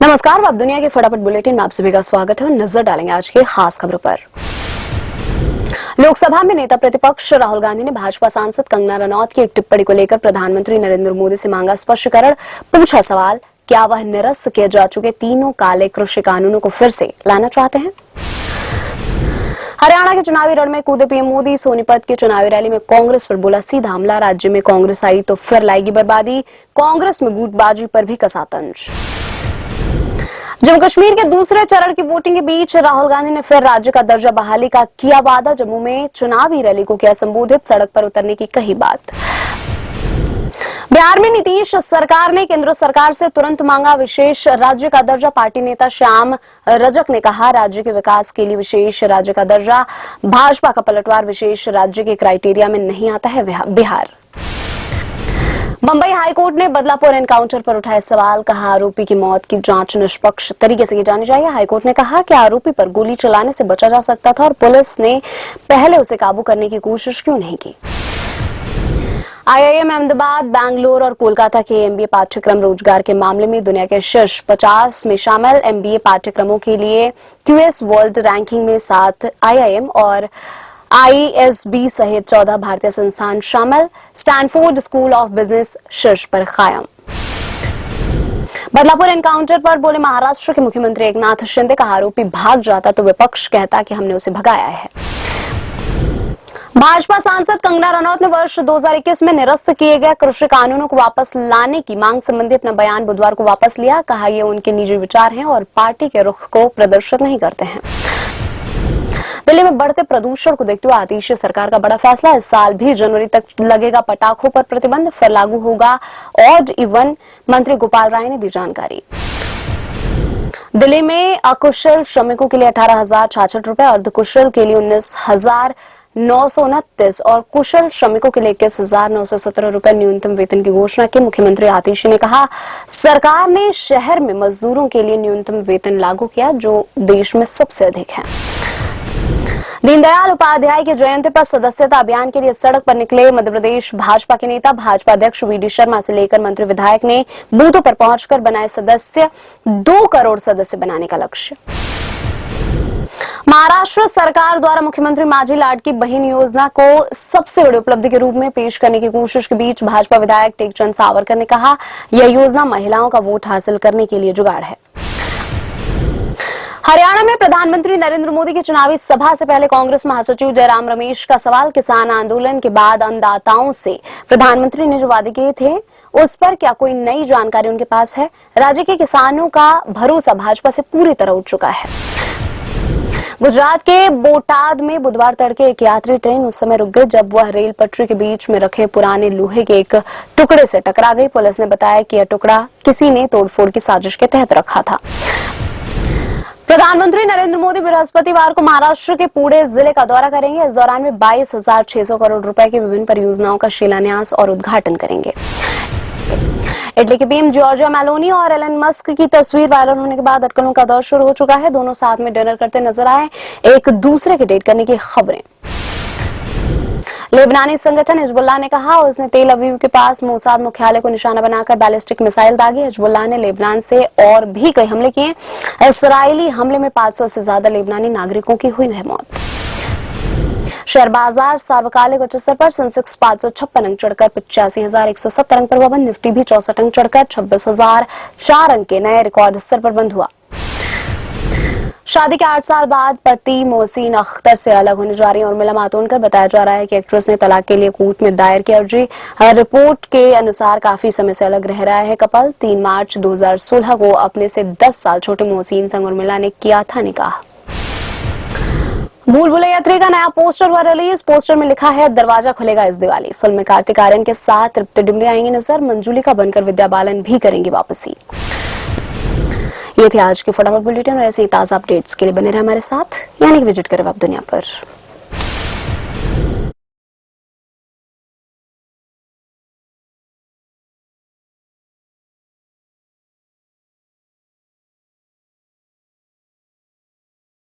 नमस्कार, आप दुनिया के फटाफट बुलेटिन में आप सभी का स्वागत है। नजर डालेंगे आज की खास खबरों पर। लोकसभा में नेता प्रतिपक्ष राहुल गांधी ने भाजपा सांसद कंगना रनौत की एक टिप्पणी को लेकर प्रधानमंत्री नरेंद्र मोदी से मांगा स्पष्टीकरण। पूछा सवाल, क्या वह निरस्त किए जा चुके तीनों काले कृषि कानूनों को फिर से लाना चाहते हैं? हरियाणा के चुनावी रण में कूदे पीएम मोदी। सोनीपत की चुनावी रैली में कांग्रेस पर बोला सीधा हमला। राज्य में कांग्रेस आई तो फिर लाएगी बर्बादी। कांग्रेस में गुटबाजी पर भी कसा तंज। जम्मू कश्मीर के दूसरे चरण की वोटिंग के बीच राहुल गांधी ने फिर राज्य का दर्जा बहाली का किया वादा। जम्मू में चुनावी रैली को किया संबोधित, सड़क पर उतरने की कही बात। बिहार में नीतीश सरकार ने केंद्र सरकार से तुरंत मांगा विशेष राज्य का दर्जा। पार्टी नेता श्याम रजक ने कहा, राज्य के विकास के लिए विशेष राज्य का दर्जा। भाजपा का पलटवार विशेष राज्य के क्राइटेरिया में नहीं आता है बिहार। मुंबई हाईकोर्ट ने बदलापुर एनकाउंटर पर उठाए सवाल। कहा, आरोपी की मौत की जांच निष्पक्ष तरीके से की जानी चाहिए। हाईकोर्ट ने कहा कि आरोपी पर गोली चलाने से बचा जा सकता था और पुलिस ने पहले उसे काबू करने की कोशिश क्यों नहीं की। आईआईएम अहमदाबाद, बैंगलोर और कोलकाता के एमबीए पाठ्यक्रम रोजगार के मामले में दुनिया के शीर्ष 50 में शामिल। एमबीए पाठ्यक्रमों के लिए क्यूएस वर्ल्ड रैंकिंग में 7 आईआईएम और आईएसबी सहित 14 भारतीय संस्थान शामिल। स्टैनफोर्ड स्कूल ऑफ बिजनेस शीर्ष पर कायम। बदलापुर एनकाउंटर पर बोले महाराष्ट्र के मुख्यमंत्री एकनाथ शिंदे। कहा, आरोपी भाग जाता तो विपक्ष कहता कि हमने उसे भगाया है। भाजपा सांसद कंगना रनौत ने वर्ष 2021 में निरस्त किए गए कृषि कानूनों को वापस लाने की मांग संबंधी अपना बयान बुधवार को वापस लिया। कहा, ये उनके निजी विचार हैं और पार्टी के रुख को प्रदर्शित नहीं करते हैं। दिल्ली में बढ़ते प्रदूषण को देखते हुए आतिशी सरकार का बड़ा फैसला। इस साल भी जनवरी तक लगेगा पटाखों पर प्रतिबंध, फिर लागू होगा ऑड इवन। मंत्री गोपाल राय ने दी जानकारी। दिल्ली में अकुशल श्रमिकों के लिए 18,066 रुपए, अर्धकुशल के लिए 19,929 और कुशल श्रमिकों के लिए 21,917 रुपए न्यूनतम वेतन की घोषणा की। मुख्यमंत्री आतिशी ने कहा, सरकार ने शहर में मजदूरों के लिए न्यूनतम वेतन लागू किया जो देश में सबसे अधिक है। दीनदयाल उपाध्याय की जयंती पर सदस्यता अभियान के लिए सड़क पर निकले मध्य प्रदेश भाजपा के नेता। भाजपा अध्यक्ष वीडी शर्मा से लेकर मंत्री विधायक ने बूथों पर पहुंचकर बनाए सदस्य। 2 करोड़ सदस्य बनाने का लक्ष्य। महाराष्ट्र सरकार द्वारा मुख्यमंत्री माझी लाडकी बहन योजना को सबसे बड़ी उपलब्धि के रूप में पेश करने की कोशिश के बीच भाजपा विधायक टेकचंद सावरकर ने कहा, यह योजना महिलाओं का वोट हासिल करने के लिए जुगाड़ है। हरियाणा में प्रधानमंत्री नरेंद्र मोदी की चुनावी सभा से पहले कांग्रेस महासचिव जयराम रमेश का सवाल। किसान आंदोलन के बाद अन्नदाताओं से प्रधानमंत्री ने जो वादे किए थे उस पर क्या कोई नई जानकारी उनके पास है? राज्य के किसानों का भरोसा भाजपा से पूरी तरह उठ चुका है। गुजरात के बोटाद में बुधवार तड़के एक यात्री ट्रेन उस समय रुक गई जब वह रेल पटरी के बीच में रखे पुराने लोहे के एक टुकड़े से टकरा गई। पुलिस ने बताया कि यह टुकड़ा किसी ने तोड़फोड़ की साजिश के तहत रखा था। प्रधानमंत्री नरेंद्र मोदी बृहस्पतिवार को महाराष्ट्र के पुणे जिले का दौरा करेंगे। इस दौरान वे 22,600 करोड़ रुपए की विभिन्न परियोजनाओं का शिलान्यास और उद्घाटन करेंगे। इटली के पीएम जॉर्जिया मेलोनी और एलन मस्क की तस्वीर वायरल होने के बाद अटकलों का दौर शुरू हो चुका है। दोनों साथ में डिनर करते नजर आए, एक दूसरे के डेट करने की खबरें। लेबनानी संगठन हिजबुल्लाह ने कहा, उसने तेल अवीव के पास मोसाद मुख्यालय को निशाना बनाकर बैलिस्टिक मिसाइल दागी। हिजबुल्लाह ने लेबनान से और भी कई हमले किए। इसराइली हमले में 500 से ज्यादा लेबनानी नागरिकों की हुई है मौत। शेयर बाजार सार्वकालिक उच्च स्तर पर। सेंसेक्स 556 अंक चढ़कर 85,170 अंक पर हुआ बंद। निफ्टी भी 64 अंक चढ़कर 26,004 अंक के नए रिकॉर्ड स्तर पर बंद हुआ। शादी के 8 साल बाद पति मोहसिन अख्तर से अलग होने जा रही उर्मिला मातोंडकर। बताया जा रहा है कि एक्ट्रेस ने तलाक के लिए कोर्ट में दायर की अर्जी। रिपोर्ट के अनुसार काफी समय से अलग रह रहा है कपल। 3 मार्च 2016 को अपने से 10 साल छोटे मोहसिन संग उर्मिला ने किया था निकाह। भूल भुलैया 3 का नया पोस्टर हुआ रिलीज। पोस्टर में लिखा है, दरवाजा खुलेगा इस दिवाली। फिल्म में कार्तिक आर्यन के साथ तृप्ति डिमरी आएंगी नजर। मंजुलिका बनकर विद्या बालन भी करेंगी वापसी। ये थे आज के फटाफट बुलेटिन और ऐसे ही ताजा अपडेट्स के लिए बने रहे हमारे साथ, यानी कि विजिट करें वेब दुनिया पर।